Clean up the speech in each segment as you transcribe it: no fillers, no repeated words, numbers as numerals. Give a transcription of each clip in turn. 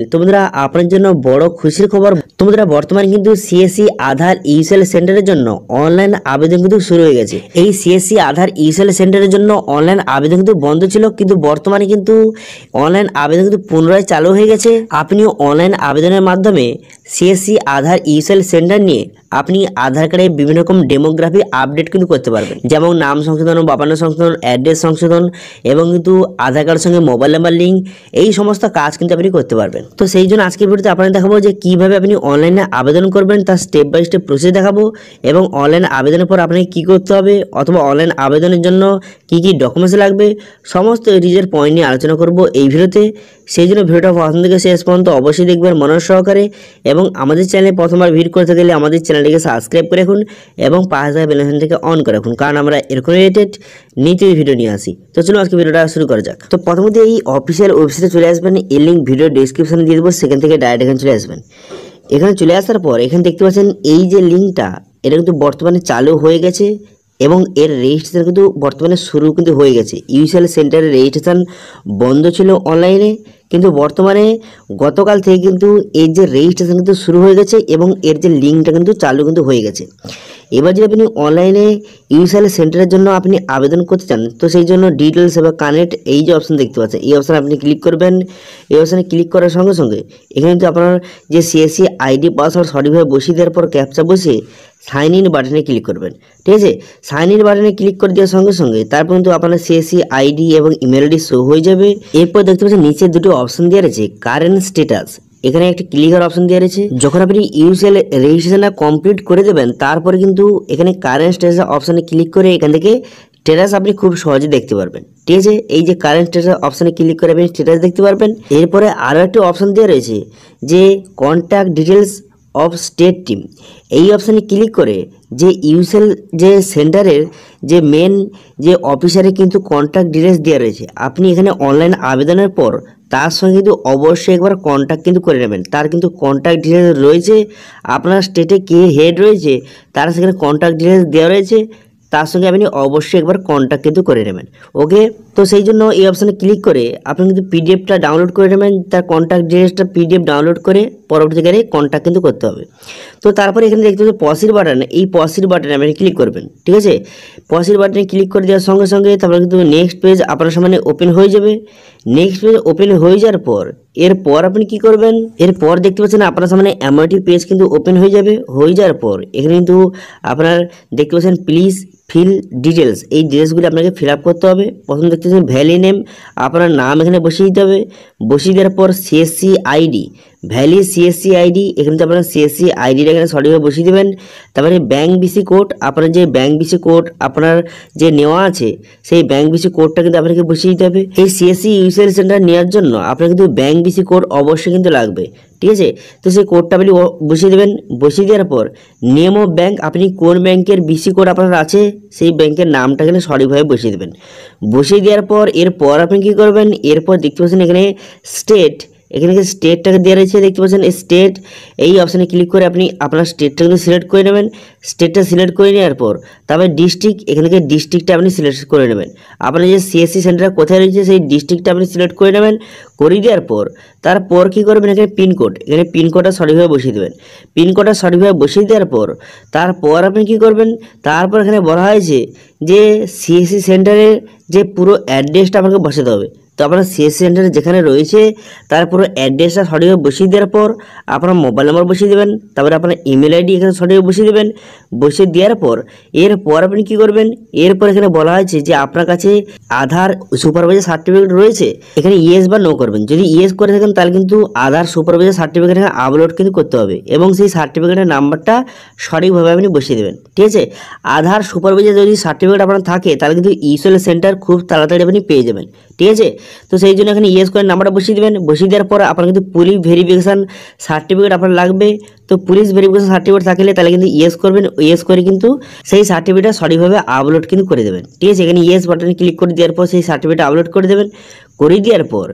তো বন্ধুরা আপনার জন্য বড় খুশির খবর, তো বন্ধুরা বর্তমানে কিন্তু সিএসসি আধার ইউসিএল সেন্টারের জন্য অনলাইন আবেদন কিন্তু শুরু হয়ে গেছে। এই সিএসসি আধার ইউসিএল সেন্টারের জন্য অনলাইন আবেদন কিন্তু বন্ধ ছিল, কিন্তু বর্তমানে কিন্তু অনলাইন আবেদন কিন্তু পুনরায় চালু হয়ে গেছে। আপনিও অনলাইন আবেদনের মাধ্যমে সিএসসি আধার ইউসিএল সেন্টার নিয়ে আপনি আধার কার্ডে বিভিন্ন রকম ডেমোগ্রাফি আপডেট কিন্তু করতে পারবেন, যেমন নাম সংশোধন, বাবার নাম সংশোধন, অ্যাড্রেস সংশোধন এবং কিন্তু আধার কার্ডের সঙ্গে মোবাইল নাম্বার লিঙ্ক, এই সমস্ত কাজ কিন্তু আপনি করতে পারবেন। তো সেই জন্য আজকের ভিডিওতে আপনাদের দেখাবো যে কিভাবে আপনি অনলাইনে আবেদন করবেন, তার স্টেপ বাই স্টেপ প্রসেস দেখাবো এবং অনলাইন আবেদনের পর আপনাকে কী করতে হবে অথবা অনলাইন আবেদনের জন্য কী কী ডকুমেন্টস লাগবে, সমস্ত রিজের পয়েন্ট নিয়ে আলোচনা করব এই ভিডিওতে। সেই জন্য ভিডিওটা প্রথম থেকে শেষ পর্যন্ত অবশ্যই দেখবেন মনোযোগ সহকারে, এবং আমাদের চ্যানেলে প্রথমবার ভিজিট করতে গেলে আমাদের চ্যানেলটিকে সাবস্ক্রাইব করে রাখুন এবং পাশে থাকা বেল আইকনটিকে অন করে রাখুন, কারণ আমরা এরকম রিলেটেড নিত্য ভিডিও নিয়ে আসি। তো চলুন আজকে ভিডিওটা শুরু করা যাক। তো প্রথমত এই অফিসিয়াল ওয়েবসাইটে চলে আসবেন, এই লিঙ্ক ভিডিও ডেসক্রিপশনে দিয়ে দেবো, সেখান থেকে ডাইরেক্ট এখানে চলে আসবেন। এখানে চলে আসার পর এখানে দেখতে পাচ্ছেন এই যে লিঙ্কটা, এটা কিন্তু বর্তমানে চালু হয়ে গেছে এবং এর রেজিস্ট্রেশন কিন্তু বর্তমানে শুরু কিন্তু হয়ে গেছে। ইউসিএল সেন্টারের রেজিস্ট্রেশন বন্ধ ছিল অনলাইনে, কিন্তু বর্তমানে গতকাল থেকে কিন্তু এর যে রেজিস্ট্রেশন কিন্তু শুরু হয়ে গেছে এবং এর যে লিঙ্কটা কিন্তু চালু কিন্তু হয়ে গেছে। এবার যদি আপনি অনলাইনে ইউসিএল সেন্টারের জন্য আপনি আবেদন করতে চান, তো সেই জন্য ডিটেলস এবং কানেক্ট এই যে অপশন দেখতে পাচ্ছেন, এই অপশানে আপনি ক্লিক করবেন। এই অপশানে ক্লিক করার সঙ্গে সঙ্গে এখানে কিন্তু আপনার যে সিএসসি আইডি পাসওয়ার্ড সঠিকভাবে বসিয়ে দেওয়ার পর ক্যাপচা বসিয়ে সাইন ইন বাটনে ক্লিক করবেন। ঠিক আছে, সাইন ইন বাটনে ক্লিক করে দেওয়ার সঙ্গে সঙ্গে তারপর কিন্তু আপনার সিএসসি আইডি এবং ইমেল আইডি শো হয়ে যাবে। এরপর দেখতে পাচ্ছেন নিচে দুটো অপশন দেওয়া রয়েছে, কারেন্ট স্ট্যাটাস, এখানে একটা ক্লিকার অপশন দেওয়া রয়েছে। যখন আপনি ইউসিএল রেজিস্ট্রেশনটা কমপ্লিট করে দেবেন, তারপরে কিন্তু এখানে কারেন্ট স্ট্যাটাস অপশানে ক্লিক করে এখান থেকে স্ট্যাটাস আপনি খুব সহজে দেখতে পারবেন। ঠিক আছে, এই যে কারেন্ট স্ট্যাটাস অপশানে ক্লিক করে আপনি স্ট্যাটাস দেখতে পারবেন। এরপরে আরও একটা অপশান দেওয়া রয়েছে যে contact details of state team, এই অপশানে ক্লিক করে যে ইউসিএল যে সেন্টারের যে মেন যে অফিসারের কিন্তু কন্ট্যাক্ট ডিটেলস দেওয়া রয়েছে, আপনি এখানে অনলাইন আবেদনের পর তার সঙ্গে কিন্তু অবশ্যই একবার কন্ট্যাক্ট কিন্তু করে নেবেন। তার কিন্তু কন্ট্যাক্ট ডিটেলস রয়েছে, আপনার স্টেটে কে হেড রয়েছে তার সেখানে কন্ট্যাক্ট ডিটেলস দেওয়া রয়েছে, তার সঙ্গে আপনি অবশ্যই একবার কন্ট্যাক্ট কিন্তু করে নেবেন। ওকে, তো সেই জন্য এই অপশানে ক্লিক করে আপনি কিন্তু পিডিএফটা ডাউনলোড করে নেবেন, তার কন্ট্যাক্ট ডিটেলসটা পিডিএফ ডাউনলোড করে পরবর্তীকালে কন্ট্যাক্ট কিন্তু করতে হবে। তো তারপরে এখানে দেখতে পাচ্ছেন পসির বাটন, এই পসির বাটনে আপনি ক্লিক করবেন। ঠিক আছে, পসির বাটনে ক্লিক করে দেওয়ার সঙ্গে সঙ্গে তারপরে কিন্তু নেক্সট পেজ আপনার সামনে ওপেন হয়ে যাবে। নেক্সট পেজ ওপেন হয়ে যাওয়ার পর এরপর আপনি কি করবেন, এরপর দেখতে পাচ্ছেন আপনার সামনে অ্যামাউন্টি পেজ কিন্তু ওপেন হয়ে যাবে। হয়ে যাওয়ার পর এখানে কিন্তু আপনার দেখতে পাচ্ছেন প্লিজ ফিল ডিটেলস, এই ডিটেলসগুলি আপনাকে ফিল আপ করতে হবে। প্রথম দেখতে পাচ্ছেন ভ্যালি নেম, আপনার নাম এখানে বসিয়ে দিতে হবে। বসিয়ে দেওয়ার পর CSC ID, valley CSC ID, এখানে তো আপনার সিএসসি আইডিটা এখানে সঠিকভাবে বসিয়ে দেবেন। তারপরে ব্যাঙ্ক বিসি কোড, আপনার যে ব্যাঙ্ক বিসি কোড আপনার যে নেওয়া আছে সেই ব্যাঙ্ক বিসি কোডটা কিন্তু আপনাকে বসিয়ে দিতে হবে। এই সিএসসি ইউসিএল সেন্টার নেওয়ার জন্য আপনার কিন্তু ব্যাঙ্ক বিসি কোড অবশ্যই কিন্তু লাগবে। ঠিক আছে, তো সেই কোডটা আপনি বসিয়ে দেবেন। বসিয়ে দেওয়ার পর নেম অফ ব্যাঙ্ক, আপনি কোন ব্যাংকের বিসি কোড আপনার আছে সেই ব্যাংকের নামটা এখানে সঠিকভাবে বসিয়ে দেবেন। বসিয়ে দেওয়ার পর এরপর আপনি কী করবেন, এরপর দেখতে পাচ্ছেন এখানে স্টেট, এখানে স্টেটটাকে দেওয়া রয়েছে দেখতে পাচ্ছেন স্টেট, এই অপশানে ক্লিক করে আপনি আপনার স্টেটটা কিন্তু সিলেক্ট করে নেবেন। স্টেটটা সিলেক্ট করে নেওয়ার পর তারপরে ডিস্ট্রিক্ট, এখান থেকে ডিস্ট্রিক্টটা আপনি সিলেক্ট করে নেবেন। আপনার যে সিএসসি সেন্টার কোথায় রয়েছে সেই ডিস্ট্রিক্টটা আপনি সিলেক্ট করে নেবেন। করে দেওয়ার পর তারপর কী করবেন, এখানে পিনকোড, এখানে পিনকোডটা সঠিকভাবে বসিয়ে দেবেন। পিনকোডটা সঠিকভাবে বসিয়ে দেওয়ার পর তারপর আপনি কী করবেন, তারপর এখানে বলা হয়েছে যে সিএসসি সেন্টারের যে পুরো অ্যাড্রেসটা আপনাকে বসাতে হবে। তো আপনার সিএসসি সেন্টারে যেখানে রয়েছে তার পুরো অ্যাড্রেসটা সঠিকভাবে বসিয়ে দেওয়ার পর আপনার মোবাইল নাম্বার বসিয়ে দেবেন। তারপরে আপনার ইমেল আইডি এখানে সঠিকভাবে বসিয়ে দেবেন। বসিয়ে দেওয়ার পর এরপর আপনি কী করবেন, এরপর এখানে বলা হয়েছে যে আপনার কাছে আধার সুপারভাইজার সার্টিফিকেট রয়েছে, এখানে ইয়েস বা নো করবেন। যদি ইয়েস করে থাকেন তাহলে কিন্তু আধার সুপারভাইজার সার্টিফিকেট এখানে আপলোড কিন্তু করতে হবে এবং সেই সার্টিফিকেটের নাম্বারটা সঠিকভাবে আপনি বসিয়ে দেবেন। ঠিক আছে, আধার সুপারভাইজার যদি সার্টিফিকেট আপনার থাকে তাহলে কিন্তু ইউসিএল সেন্টার খুব তাড়াতাড়ি আপনি পেয়ে যাবেন। ঠিক আছে, তো সেই জন্য এখানে ইয়েস করে নাম্বারটা বসিয়ে দেবেন। বসিয়ে দেওয়ার পর আপনার কিন্তু পুলিশ ভেরিফিকেশান সার্টিফিকেট আপনার লাগবে। তো পুলিশ ভেরিফিকেশান সার্টিফিকেট থাকলে তাহলে কিন্তু ইয়েস করবেন। ইয়েস করে কিন্তু সেই সার্টিফিকেটটা সঠিকভাবে আপলোড কিন্তু করে দেবেন। ঠিক আছে, এখানে ইয়েস বাটনে ক্লিক করে দেওয়ার পর সেই সার্টিফিকেট আপলোড করে দেবেন। করে দেওয়ার পর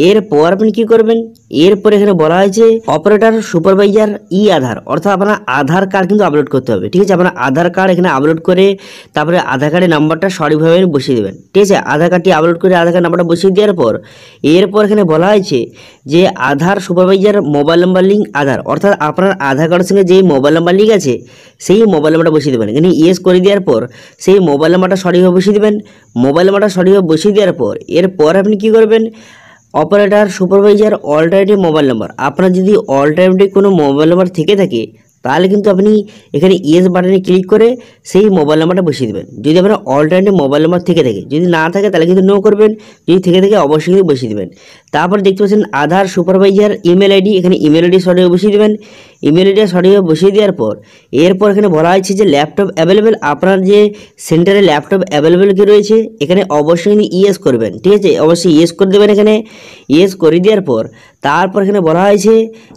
এরপর আপনি কি করবেন, এরপর এখানে বলা হয়েছে অপারেটর সুপারভাইজার ই আধার, অর্থাৎ আপনার আধার কার্ড কিন্তু আপলোড করতে হবে। ঠিক আছে, আপনার আধার কার্ড এখানে আপলোড করে তারপরে আধার কার্ডের নাম্বারটা সঠিকভাবে বসিয়ে দেবেন। ঠিক আছে, আধার কার্ডটি আপলোড করে আধার কার্ড নাম্বারটা বসিয়ে দেওয়ার পর এরপর এখানে বলা হয়েছে যে আধার সুপারভাইজার মোবাইল নাম্বার লিঙ্ক আধার, অর্থাৎ আপনার আধার কার্ডের সঙ্গে যেই মোবাইল নাম্বার লিঙ্ক আছে সেই মোবাইল নাম্বারটা বসিয়ে দেবেন। এখানে ইয়েস করে দেওয়ার পর সেই মোবাইল নাম্বারটা সঠিকভাবে বসিয়ে দেবেন। মোবাইল নাম্বারটা সঠিকভাবে বসিয়ে দেওয়ার পর এরপর আপনি কি করবেন, operator supervisor alternative mobile number, আপনার যদি অল্টারনেটিভ কোনো মোবাইল নাম্বার থেকে থাকে তাহলে কিন্তু আপনি এখানে ইয়েস বাটনে ক্লিক করে সেই মোবাইল নাম্বারটা বসিয়ে দেবেন। যদি আপনার অল্টারনেটিভ মোবাইল নাম্বার থেকে থাকে, যদি না থাকে তাহলে কিন্তু নো করবেন, যদি থেকে থাকে অবশ্যই কিন্তু বসিয়ে দেবেন। তারপর দেখতে পাচ্ছেন আধার সুপারভাইজার ইমেল আইডি, এখানে ইমেল আইডি সঠিকভাবে বসিয়ে দেবেন। ইমেল আইডি সঠিকভাবে বসিয়ে দেওয়ার পর এরপর এখানে বলা হয়েছে যে ল্যাপটপ অ্যাভেলেবেল, আপনার যে সেন্টারে ল্যাপটপ অ্যাভেলেবেল কি রয়েছে এখানে অবশ্যই কিন্তু ইয়েস করবেন। ঠিক আছে, অবশ্যই ইয়েস করে দেবেন। এখানে ইয়েস করে দেওয়ার পর তারপর এখানে বলা হয়েছে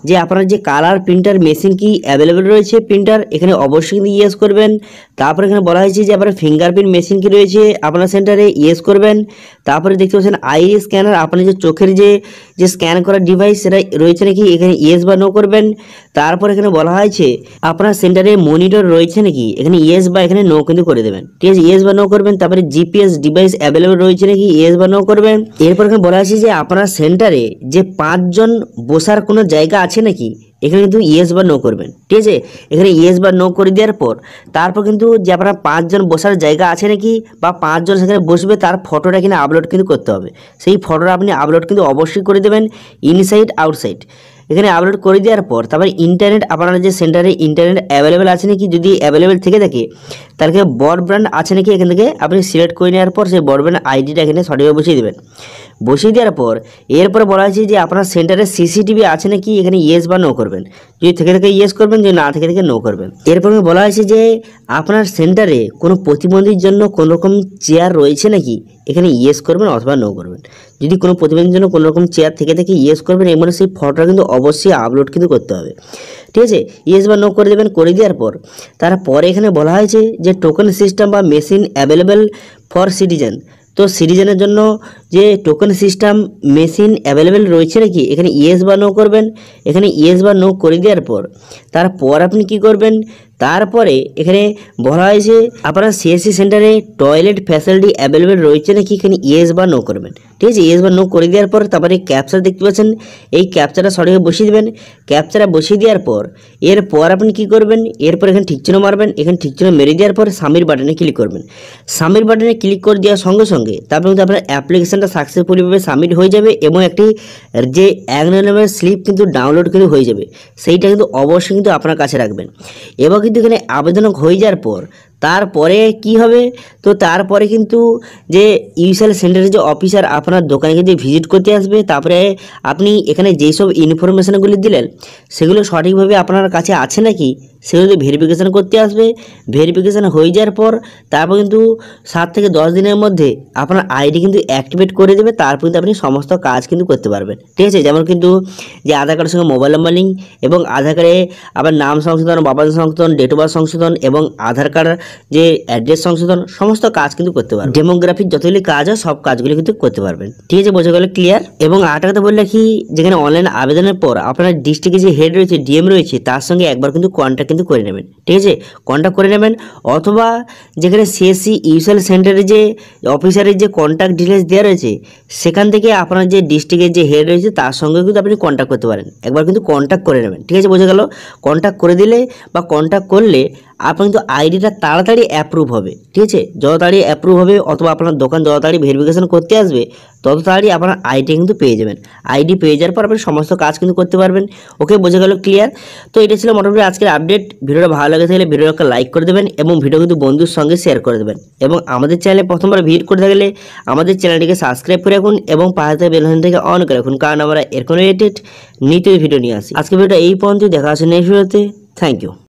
যে আপনার যে কালার প্রিন্টার মেশিন কি অ্যাভেলেবেল রয়েছে প্রিন্টার, এখানে অবশ্যই কিন্তু ইয়েস করবেন। তারপর এখানে বলা হয়েছে যে আপনার ফিঙ্গারপ্রিন্ট মেশিন কি রয়েছে আপনার সেন্টারে, ইয়েস করবেন। তারপরে দেখতে পাচ্ছেন আইরিস স্ক্যানার, আপনার যে চোখের যে স্ক্যান করার ডিভাইস সেটা রয়েছে নাকি, এখানে ইয়েস বা নো করবেন। তারপর এখানে বলা হয়েছে আপনার সেন্টারে মনিটর রয়েছে নাকি, এখানে ইয়েস বা এখানে নো কিন্তু করে দেবেন। ঠিক আছে, ইয়েস বা নো করবেন। তারপরে জিপিএস ডিভাইস অ্যাভেলেবেল রয়েছে নাকি, ইয়েস বা নো করবেন। এরপর এখানে বলা হয়েছে যে আপনার সেন্টারে যে 5 জন বসার কোনো জায়গা আছে নাকি, এখানে কিন্তু ইয়েস বা নো করবেন। ঠিক আছে, এখানে ইয়েস বা নো করে দেওয়ার পর তারপর কিন্তু যে আপনার 5 জন বসার জায়গা আছে নাকি বা 5 জন সেখানে বসবে তার ফটোটা কিন্তু আপলোড কিন্তু করতে হবে। সেই ফটোটা আপনি আপলোড কিন্তু অবশ্যই করে দেবেন ইনসাইড আউটসাইড। এখানে আপলোড করে দেওয়ার পর তারপরে ইন্টারনেট, আপনার যে সেন্টারে ইন্টারনেট অ্যাভেলেবেল আছে নাকি, যদি অ্যাভেলেবেল থেকে থাকে তাহলে ব্রডব্যান্ড আছে নাকি এখান থেকে আপনি সিলেক্ট করে নেওয়ার পর সেই ব্রডব্যান্ড আইডিটা এখানে সঠিকভাবে বসিয়ে দেবেন। বসিয়ে দেওয়ার পর এরপরে বলা হয়েছে যে আপনার সেন্টারে সিসিটিভি আছে নাকি, এখানে ইয়েস বা নো করবেন। যদি থেকে থাকে ইয়েস করবেন, যদি না থেকে নো করবেন। এরপরে বলা হয়েছে যে আপনার সেন্টারে কোনো প্রতিবন্ধীর জন্য কোনো রকম চেয়ার রয়েছে নাকি, এখানে ইয়েস করবেন অথবা নো করবেন। যদি কোনো প্রতিবন্ধীর জন্য কোনো রকম চেয়ার থেকে থাকে ইয়েস করবেন এবং সেই ফটোটা কিন্তু অবশ্যই আপলোড কিন্তু করতে হবে। ঠিক আছে, ইয়েস বা নো করে দেবেন। করে দেওয়ার পর তারপরে এখানে বলা হয়েছে যে টোকেন সিস্টেম বা মেশিন অ্যাভেলেবেল ফর সিটিজেন, তো সিটিজেনের জন্য যে টোকেন সিস্টেম মেশিন অ্যাভেলেবেল রয়েছে নাকি, এখানে ইয়েস বা নো করবেন। এখানে ইয়েস বা নো করে দেওয়ার পর তারপর আপনি কি করবেন, তারপরে এখানে বলা হয়েছে আপনার সিএসসি সেন্টারে টয়লেট ফ্যাসিলিটি অ্যাভেলেবেল রয়েছে নাকি, এখানে ইয়েস বা নো করবেন। ঠিক আছে, ইয়েস বা নো করে দেওয়ার পর তারপরে ক্যাপচার দেখতে পাচ্ছেন, এই ক্যাপচারটা সঠিকভাবে বসিয়ে দেবেন। ক্যাপচারটা বসিয়ে দেওয়ার পর এরপর আপনি কি করবেন, এরপর এখানে ঠিক চিহ্ন মারবেন। এখানে ঠিক চিহ্ন মেরে দেওয়ার পর সাবমিট বাটনে ক্লিক করবেন। সাবমিট বাটনে ক্লিক করে দেওয়ার সঙ্গে সঙ্গে তারপর কিন্তু আপনার অ্যাপ্লিকেশনটা সাকসেসফুলিভাবে সাবমিট হয়ে যাবে এবং একটি যে অ্যাকনলেজমেন্ট স্লিপ কিন্তু ডাউনলোড কিন্তু হয়ে যাবে, সেইটা কিন্তু অবশ্যই কিন্তু আপনার কাছে রাখবেন। এবং কিন্তু এখানে আবেদন হয়ে যাওয়ার পর তারপরে কি হবে, তো তারপরে কিন্তু যে ইউএসএল সেন্টারের যে অফিসার আপনার দোকানে কিন্তু ভিজিট করতে আসবে। তারপরে আপনি এখানে যেই সব ইনফরমেশনগুলি দিলেন সেগুলো সঠিকভাবে আপনার কাছে আছে নাকি সেগুলো ভেরিফিকেশান করতে আসবে। ভেরিফিকেশান হয়ে যাওয়ার পর তারপর কিন্তু 7 থেকে 10 দিনের মধ্যে আপনার আইডি কিন্তু অ্যাক্টিভেট করে দেবে। তারপর কিন্তু আপনি সমস্ত কাজ কিন্তু করতে পারবেন। ঠিক আছে, যেমন কিন্তু যে আধার কার্ডের সঙ্গে মোবাইল নাম্বার লিঙ্ক এবং আধার কার্ডে আপনার নাম সংশোধন, বাবার সংশোধন, ডেট অফ বার্থ সংশোধন এবং আধার কার্ড যে অ্যাড্রেস সংশোধন, সমস্ত কাজ কিন্তু করতে পারবেন। ডেমোগ্রাফির যতগুলি কাজ হয় সব কাজগুলি কিন্তু করতে পারবেন। ঠিক আছে, বোঝা গেল ক্লিয়ার। এবং আরেকটা কথা বলে রাখি, যেখানে অনলাইন আবেদনের পর আপনার ডিস্ট্রিক্টে যে হেড রয়েছে, ডিএম রয়েছে, তার সঙ্গে একবার কিন্তু কন্ট্যাক্ট কিন্তু করে নেবেন। ঠিক আছে, কন্ট্যাক্ট করে নেবেন। অথবা যেখানে সিএসসি ইউএসএল সেন্টারের যে অফিসারের যে কন্ট্যাক্ট ডিটেলস দেওয়া রয়েছে সেখান থেকে আপনার যে ডিস্ট্রিক্টের যে হেড রয়েছে তার সঙ্গে কিন্তু আপনি কন্ট্যাক্ট করতে পারেন। একবার কিন্তু কন্ট্যাক্ট করে নেবেন। ঠিক আছে, বোঝা গেল। কন্ট্যাক্ট করে দিলে বা কন্ট্যাক্ট করলে আপনার কিন্তু আইডিটা তাড়াতাড়ি অ্যাপ্রুভ হবে। ঠিক আছে, যত তাড়াতাড়ি অ্যাপ্রুভ হবে অথবা আপনার দোকান যত তাড়াতাড়ি ভেরিফিকেশন করতে আসবে তত তাড়াতাড়ি আপনার আইডি কিন্তু পেয়ে যাবেন। আইডি পেয়ে যাওয়ার পর আপনি সমস্ত কাজ কিন্তু করতে পারবেন। ওকে, বোঝা গেল ক্লিয়ার। তো এটা ছিল মোটামুটি আজকের আপডেট। ভিডিওটা ভালো লাগে থাকলে ভিডিওটা লাইক করে দেবেন এবং ভিডিও কিন্তু বন্ধুর সঙ্গে শেয়ার করে দেবেন। এবং আমাদের চ্যানেলে প্রথমবার ভিজিট করে থাকলে আমাদের চ্যানেলটিকে সাবস্ক্রাইব করে রাখুন এবং পাশে বেল আইকনটিকে অন করে রাখুন, কারণ আমরা এরকম রিলেটেড নিত্য ভিডিও নিয়ে আসি। আজকে ভিডিওটা এই পর্যন্ত, দেখা আসে নেক্সট ভিডিওতে। Thank you.